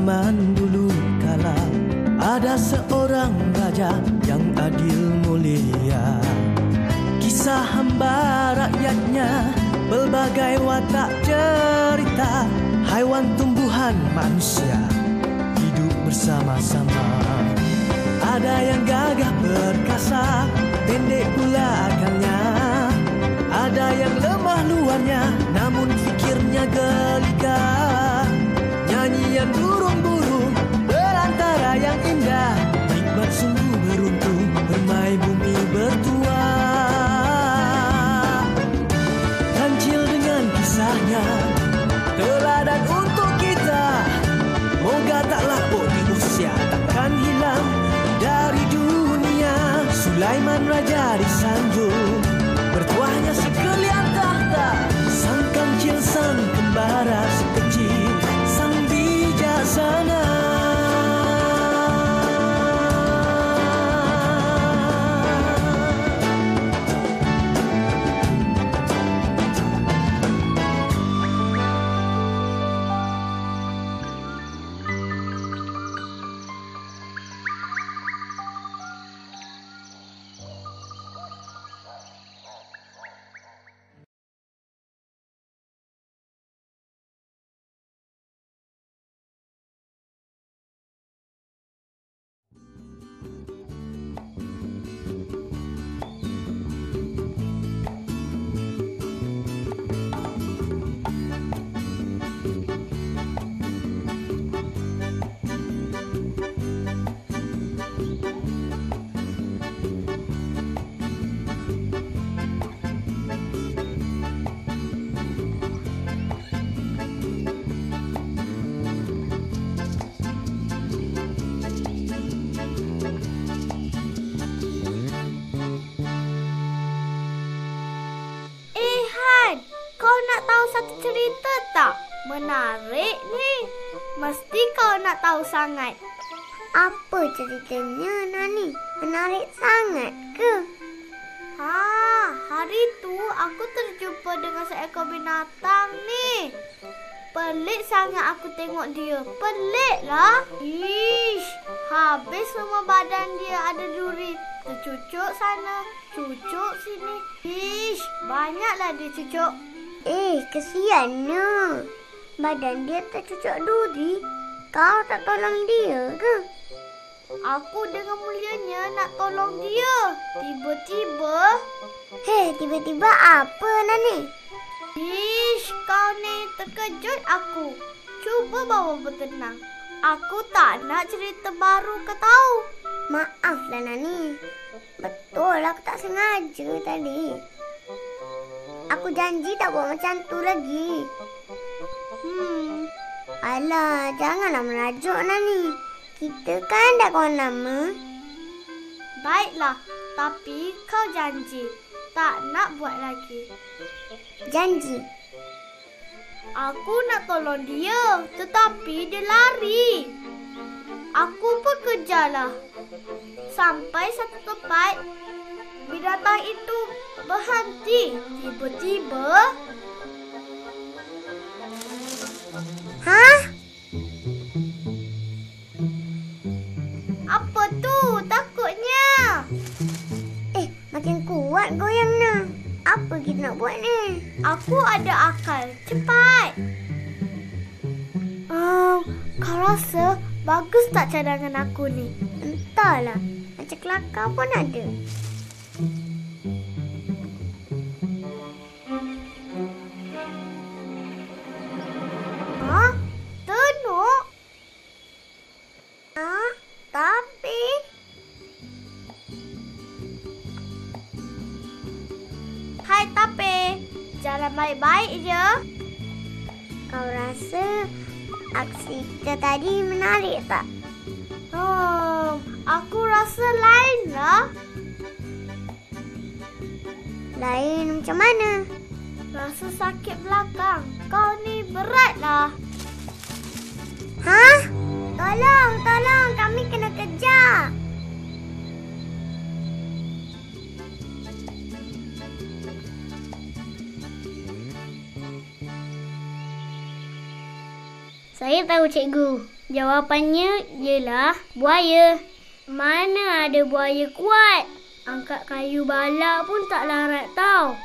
zaman dulu kala ada seorang raja yang adil mulia. Kisah hamba rakyatnya berbagai watak cerita, haiwan tumbuhan manusia hidup bersama-sama. Ada yang gagah perkasa, pendek pula akalnya. Ada yang lemah luarnya, namun fikirnya geliga. Nyanyian burung-burung belantara yang indah, nikmat sungguh beruntung bermai bumi bertua. Kancil dengan kisahnya, teladan untuk kita. Moga tak lapuk di usia, takkan hilang dari dunia. Sulaiman Raja disanjung, bertuahnya sekalian tahta. Sang kancil, sang kembara si kecil, sang bijaksana. Satu cerita tak? Menarik ni. Mesti kau nak tahu sangat. Apa ceritanya, Nani? Menarik sangat ke? Hari tu aku terjumpa dengan seekor binatang ni. Pelik sangat aku tengok dia. Pelik lah. Ish, habis semua badan dia ada duri. Tercucuk sana, cucuk sini. Ish, banyaklah dia cucuk. Kesiannya. Badan dia tercucuk duri. Kau tak tolong dia ke? Aku dengan mulianya nak tolong dia. Tiba-tiba apa, Nani? Ish, kau ni terkejut aku. Cuba bawa bertenang. Aku tak nak cerita baru kau tahu. Maaflah, Nani. Betul, aku tak sengaja tadi. Aku janji tak buat macam tu lagi. Alah, janganlah merajuk, Nani. Kita kan dah kawan lama. Baiklah, tapi kau janji tak nak buat lagi. Janji. Aku nak tolong dia, tetapi dia lari. Aku pun kejarlah. Sampai satu tempat, binatang itu berhenti. Tiba-tiba... Apa tu? Takutnya. Makin kuat goyangnya. Apa kita nak buat ni? Aku ada akal. Cepat. Kau rasa bagus tak cadangan aku ni? Entahlah. Macam kelakar pun ada. Tenuk? Tapi... Hai Tape, jalan baik-baik je. Kau rasa aksi kita tadi menarik tak? Aku rasa lain lah. Lain macam mana? Rasa sakit belakang. Kau ni berat lah. Tolong, kami kena kejar. Saya tahu, cikgu. Jawapannya ialah buaya. Mana ada buaya kuat? Angkat kayu balak pun tak larat tau.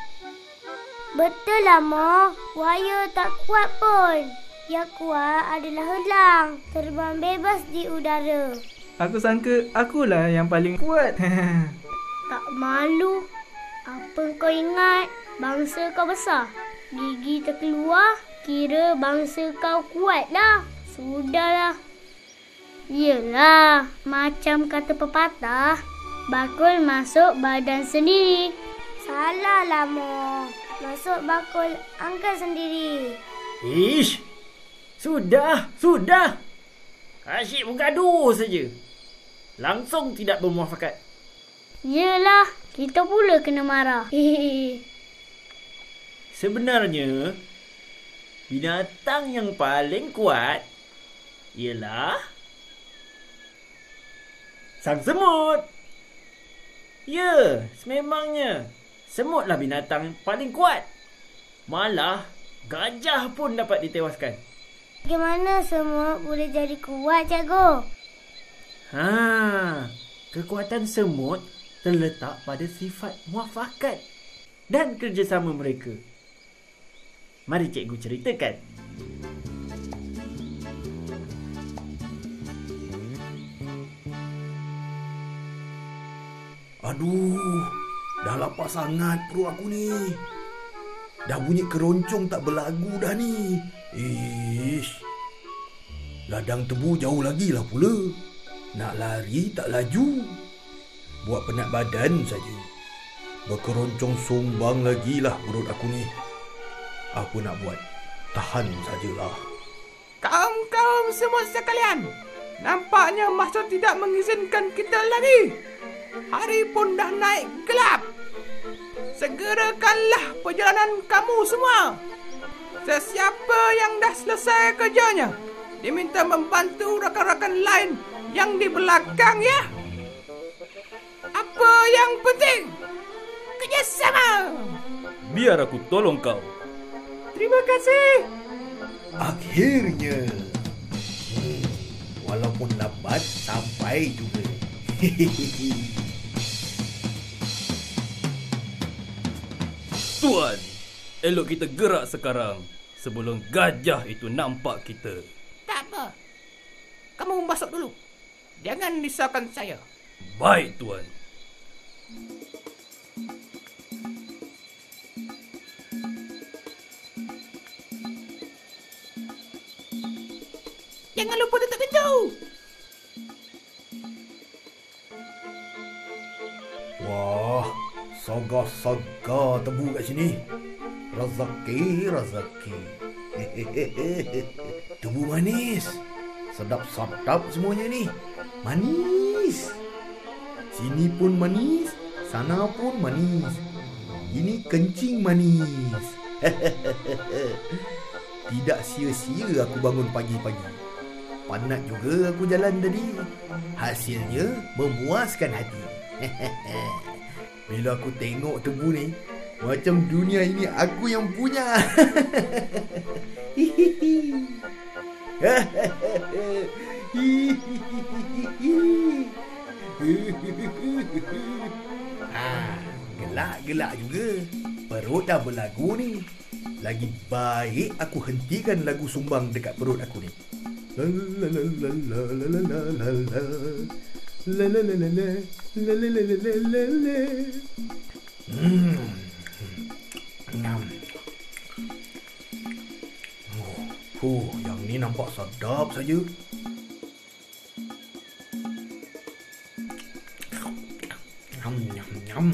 Betul lah, Mak. Buaya tak kuat pun. Yang kuat adalah helang. Terbang bebas di udara. Aku sangka akulah yang paling kuat. Tak malu. Apa kau ingat? Bangsa kau besar. Gigi terkeluar, kira bangsa kau kuat lah. Sudahlah. Yelah, macam kata pepatah, bakul masuk badan sendiri. Salah lah, Mak. Masuk bakul angkat sendiri. Ish! Sudah! Asyik bergaduh saja. Langsung tidak bermuafakat. Yelah, kita pula kena marah. Sebenarnya, binatang yang paling kuat ialah sang semut. Ya, sememangnya semutlah binatang paling kuat. Malah gajah pun dapat ditewaskan. Bagaimana semut boleh jadi kuat, Cikgu? Kekuatan semut terletak pada sifat muafakat dan kerjasama mereka. Mari cikgu ceritakan. Aduh, dah lapar sangat perut aku ni. Dah bunyi keroncong tak berlagu dah ni. Ish. Ladang tebu jauh lagi lah pula. Nak lari tak laju. Buat penat badan saja. Berkeroncong sumbang lagi lah perut aku ni. Apa nak buat? Tahan sajalah. Kaum-kaum semua sekalian, nampaknya masa tidak mengizinkan kita lagi. Hari pun dah naik gelap. Segerakanlah perjalanan kamu semua. Sesiapa yang dah selesai kerjanya diminta membantu rakan-rakan lain yang di belakang, ya. Apa yang penting? Kerjasama. Biar aku tolong kau. Terima kasih. Akhirnya. Walaupun lambat, sampai juga. Tuan, elok kita gerak sekarang sebelum gajah itu nampak kita. Tak apa. Kamu masuk dulu. Jangan risaukan saya. Baik, Tuan. Jangan lupa tutup pintu. Wah, saga-saga tebu kat sini. Rezeki. Tebu manis. Sedap-sedap semuanya ni. Manis. Sini pun manis, sana pun manis. Ini kencing manis. Tidak sia-sia aku bangun pagi-pagi. Penat juga aku jalan tadi. Hasilnya memuaskan hati. Bila aku tengok tebu ni, macam dunia ini aku yang punya. Gelak-gelak juga. Perut dah berlagu ni. Lagi baik aku hentikan lagu sumbang dekat perut aku ni. La la la la la la la la la la la la la la la la la la. Yang ni nampak sedap saja. Nyam.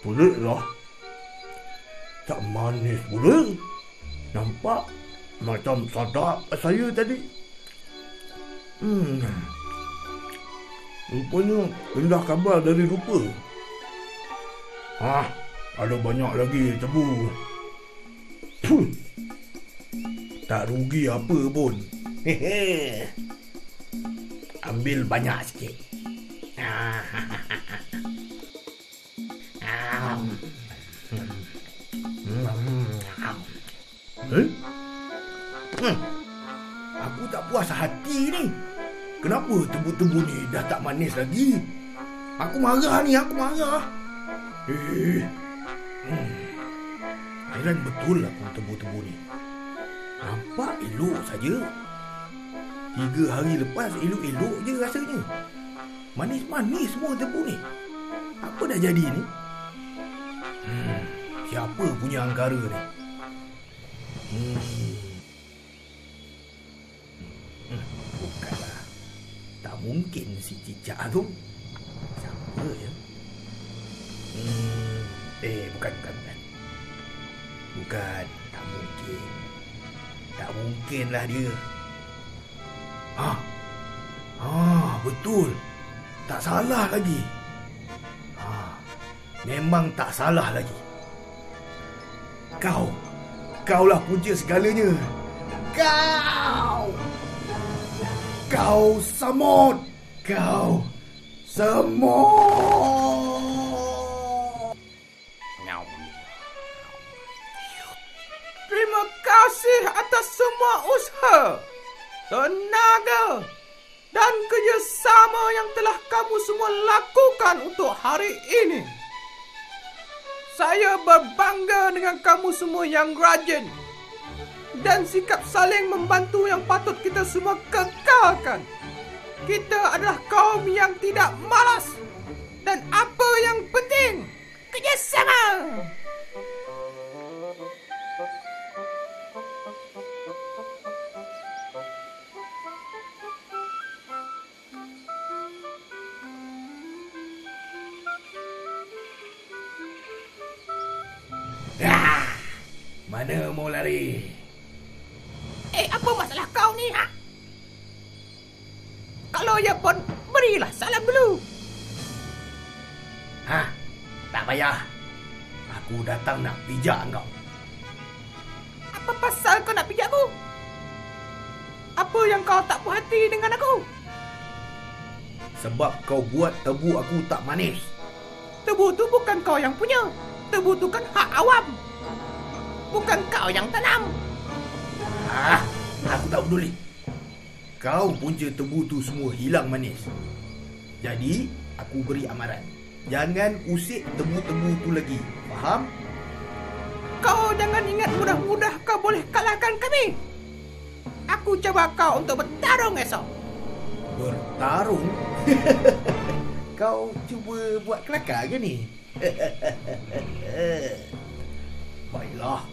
Pelik lah. Tak manis pula. Nampak macam sedap saya tadi. Rupanya indah khabar dari rupa. Ada banyak lagi tebu. Tak rugi apa pun. Ambil banyak sikit. Aku tak puas hati ni. Kenapa tebu-tebu ni dah tak manis lagi? Aku marah ni, aku marah. Heran betul aku tebu-tebu ni. Nampak elok saja. 3 hari lepas elok-elok je rasanya. Manis-manis semua tebu ni. Apa dah jadi ni? Siapa punya angkara ni? Bukanlah. Tak mungkin si cicak tu. Siapa ya? Bukan. Bukan. Tak mungkin. Tak mungkinlah dia. Betul. Tak salah lagi. Memang tak salah lagi. Kaulah punca segalanya. Kau semut. Kau semut. Terima kasih atas semua usaha, tenaga dan kerjasama yang telah kamu semua lakukan untuk hari ini. Saya berbangga dengan kamu semua yang rajin dan sikap saling membantu yang patut kita semua kekalkan. Kita adalah kaum yang tidak malas dan apa yang penting, kerjasama. Mana mau lari? Apa masalah kau ni? Kalau ya pun, berilah salam dulu. Tak payah. Aku datang nak pijak kau. Apa pasal kau nak pijak aku? Apa yang kau tak puas hati dengan aku? Sebab kau buat tebu aku tak manis. Tebu tu bukan kau yang punya. Tebu tu kan hak awam. Bukan kau yang tanam. Aku tak peduli. Kau punca tebu tu semua hilang manis. Jadi, aku beri amaran. Jangan usik tebu-tebu tu lagi. Faham? Kau jangan ingat mudah-mudah kau boleh kalahkan kami. Aku cabar kau untuk bertarung esok. Bertarung? Kau cuba buat kelakar ke ni? Baiklah.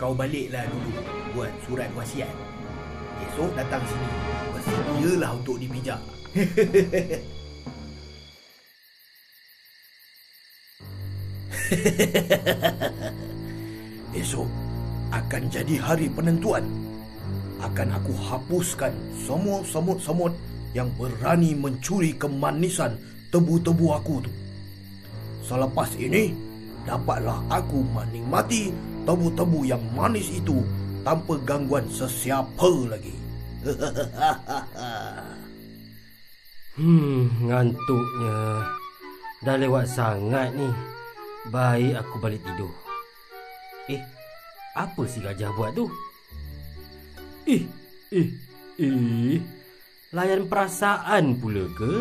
Kau baliklah dulu buat surat wasiat. Esok datang sini. Bersedialah untuk dipijak. Esok akan jadi hari penentuan. Akan aku hapuskan semua semut-semut yang berani mencuri kemanisan tebu-tebu aku tu. Selepas ini, dapatlah aku menikmati tebu-tebu yang manis itu tanpa gangguan sesiapa lagi. Ngantuknya. Dah lewat sangat ni. Baik aku balik tidur. Apa si gajah buat tu? Layan perasaan pula ke?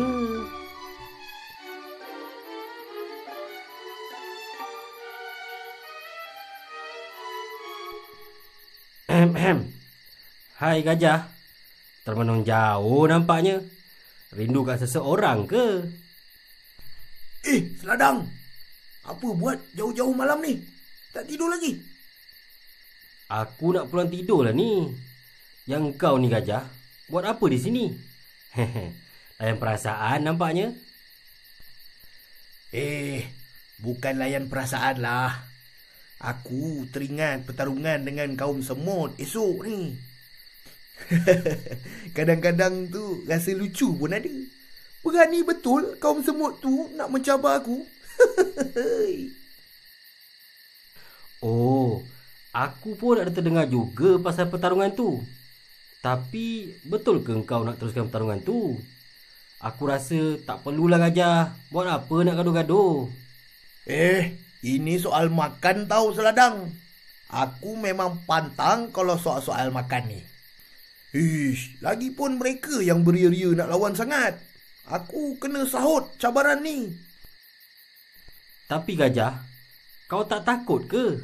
Hai gajah. Termenung jauh nampaknya. Rindukan seseorang ke? Seladang. Apa buat jauh-jauh malam ni? Tak tidur lagi? Aku nak pulang tidur lah ni. Yang kau ni gajah, buat apa di sini? Layan perasaan nampaknya. Bukan layan perasaan lah. Aku teringat pertarungan dengan kaum semut esok ni. Kadang-kadang tu rasa lucu pun ada. Berani betul kaum semut tu nak mencabar aku. Aku pun ada terdengar juga pasal pertarungan tu. Tapi betul ke kau nak teruskan pertarungan tu? Aku rasa tak perlulah gajah. Buat apa nak gaduh-gaduh? Ini soal makan tau Seladang. Aku memang pantang kalau soal-soal makan ni. Ish, lagipun mereka yang beria-ria nak lawan sangat. Aku kena sahut cabaran ni. Tapi Gajah, kau tak takut ke?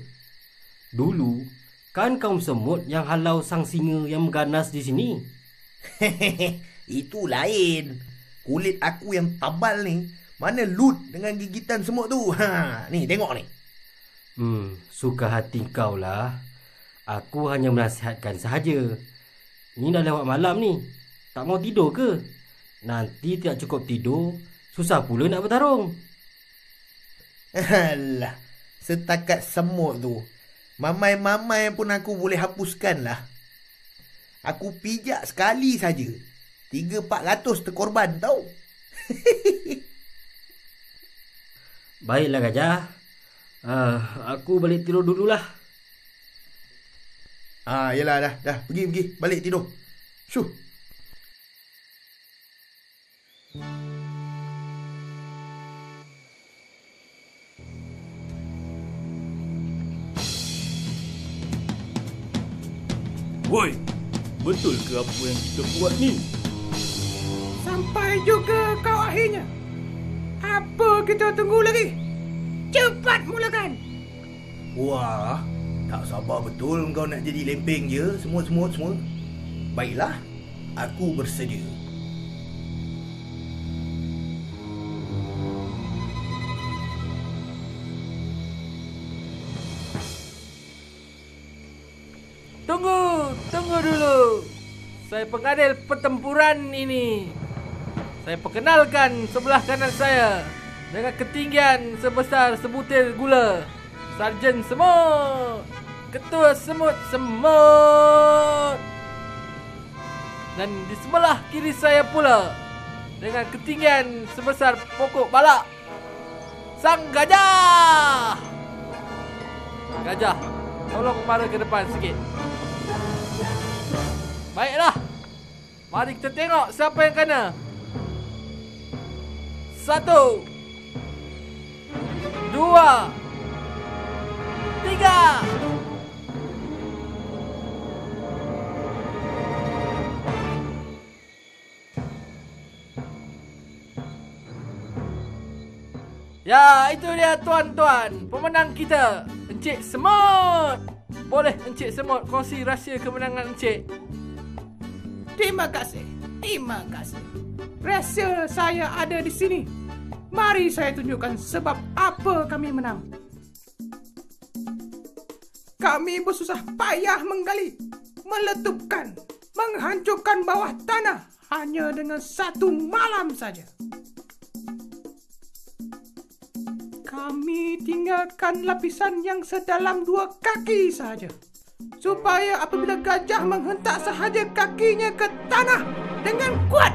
Dulu, kan kaum semut yang halau sang singa yang mengganas di sini. Itu lain. Kulit aku yang tebal ni, mana lut dengan gigitan semut tu. Ni, tengok ni. Suka hati kau lah. Aku hanya menasihatkan sahaja. Ni dah lewat malam ni. Tak mau tidur ke? Nanti tidak cukup tidur, susah pula nak bertarung. Alah, setakat semut tu, mamai-mamai pun aku boleh hapuskan lah. Aku pijak sekali saja. 300-400 terkorban tau. Baiklah Gajah. Aku balik tidur dululah. Yelah dah. Pergi. Balik tidur. Syuh. Woi, betul ke apa yang kita buat ni? Sampai juga kau akhirnya. Apa kita tunggu lagi? Cepat mulakan. Wah, tak sabar betul kau nak jadi lempeng je semua. Baiklah, aku bersedia. Tunggu dulu. Saya pengadil pertempuran ini. Saya perkenalkan sebelah kanan saya dengan ketinggian sebesar sebutir gula, Sarjan Semut, Ketua Semut. Dan di sebelah kiri saya pula dengan ketinggian sebesar pokok balak, Sang Gajah. Gajah, tolong mara ke depan sikit. Baiklah. Mari kita tengok siapa yang kena. 1, 2, 3. Ya, itu dia tuan-tuan, pemenang kita, Encik Semut. Boleh Encik Semut kongsi rahsia kemenangan Encik? Terima kasih. Rahsia saya ada di sini. Mari saya tunjukkan sebab apa kami menang. Kami bersusah payah menggali, meletupkan, menghancurkan bawah tanah hanya dengan 1 malam saja. Kami tinggalkan lapisan yang sedalam 2 kaki saja, supaya apabila gajah menghentak sahaja kakinya ke tanah dengan kuat,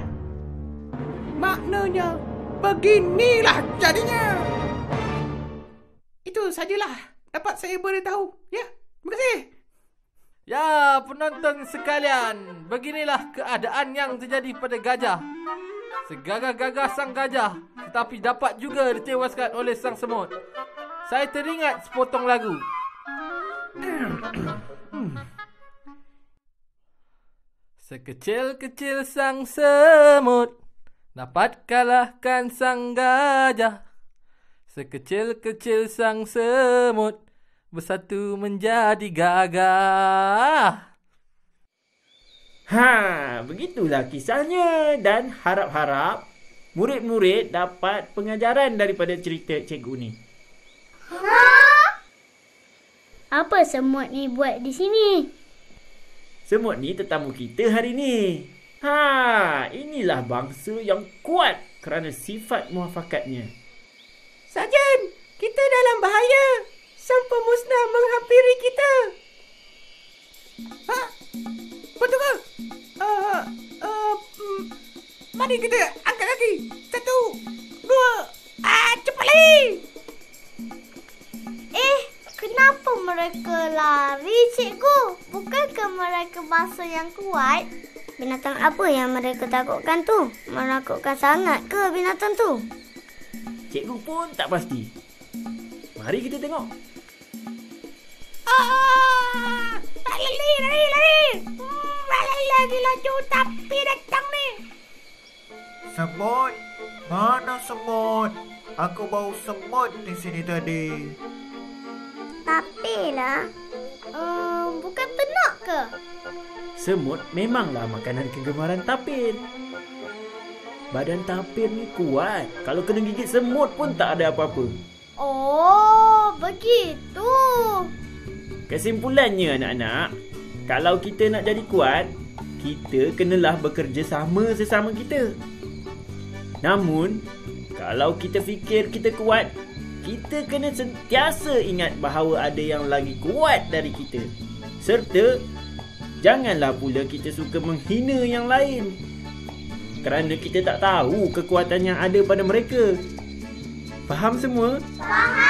maknanya beginilah jadinya. Itu sajalah dapat saya beritahu. Ya, terima kasih. Ya, penonton sekalian, beginilah keadaan yang terjadi pada gajah. Segagah-gagah sang gajah, tetapi dapat juga ditewaskan oleh sang semut. Saya teringat sepotong lagu. Sekecil-kecil sang semut dapat kalahkan sang gajah. Sekecil-kecil sang semut bersatu menjadi gagah. Begitulah kisahnya, dan harap-harap murid-murid dapat pengajaran daripada cerita cikgu ni. Apa semut ni buat di sini? Semut ni tetamu kita hari ni. Inilah bangsa yang kuat kerana sifat muafakatnya. Sarjan, kita dalam bahaya. Sang pemusnah menghampiri kita. Betul ke? Mari kita angkat kaki. 1, 2, cepat lari. Kenapa mereka lari, cikgu? Bukankah mereka bangsa yang kuat? Binatang apa yang mereka takutkan tu? Menakutkan sangat ke binatang tu? Cikgu pun tak pasti. Mari kita tengok. Lari. Lagi laju tapi datang ni. Semut? Mana semut? Aku bau semut di sini tadi. Tapi lah. Bukan ternak ke? Semut memanglah makanan kegemaran tapir. Badan tapir ni kuat. Kalau kena gigit semut pun tak ada apa-apa. Oh, begitu. Kesimpulannya anak-anak, kalau kita nak jadi kuat, kita kenalah bekerjasama sesama kita. Namun, kalau kita fikir kita kuat, kita kena sentiasa ingat bahawa ada yang lagi kuat dari kita. Serta, janganlah pula kita suka menghina yang lain. Kerana kita tak tahu kekuatan yang ada pada mereka. Faham semua? Faham.